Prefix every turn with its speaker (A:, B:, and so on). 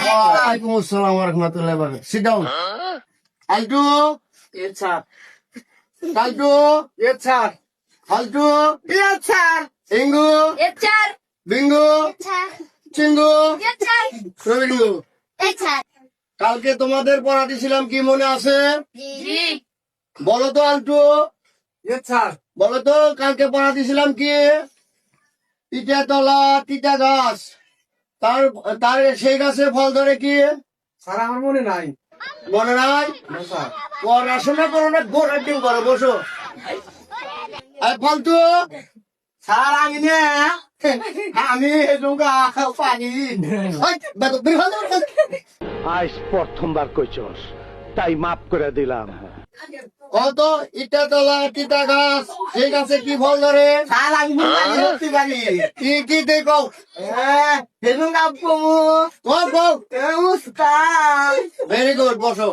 A: ওয়ালাইকুম আসসালাম ওয়া রাহমাতুল্লাহি ওয়া বারাকাতুহু। Sit down. Altu.
B: Yes, sir.
A: Kaltu.
B: Yes, sir.
A: Altu.
B: Yes, sir.
A: Ingu.
C: Yes, sir.
A: Bingu.
C: Yes, sir.
A: Chingu.
C: Yes, sir.
A: রবিন্দু।
C: Yes, sir.
A: কালকে তোমাদের পড়াতে ছিলাম কি মনে আছে?
C: জি।
A: বলো তো আলটু,
B: Yes, sir.
A: বলো তো কালকে পড়াতে ছিলাম কি? তিতা তলা তিতা গাছ, তার তার সেই গাছে ফল ধরে কি?
B: স্যার আমার মনে নাই।
A: মনে নাই?
B: না স্যার।
A: পড়াশোনা করো না, গোড়ার ডিম করো, বসো। আর ফালতু
B: স্যার আমি না আমি এজুঙ্গা পানি
D: আজ প্রথমবার কইছস, তাই মাফ করে দিলাম।
A: কত ইটা তলা তিতা গাছ, সেই গাছে কি ফল ধরে?
B: স্যার আমি পানি ধরতে পারি।
A: কি কি দেখো?
B: এজুঙ্গা কমু
A: কও কও।
B: উস্তাদ
A: ভেরি গুড, বসো।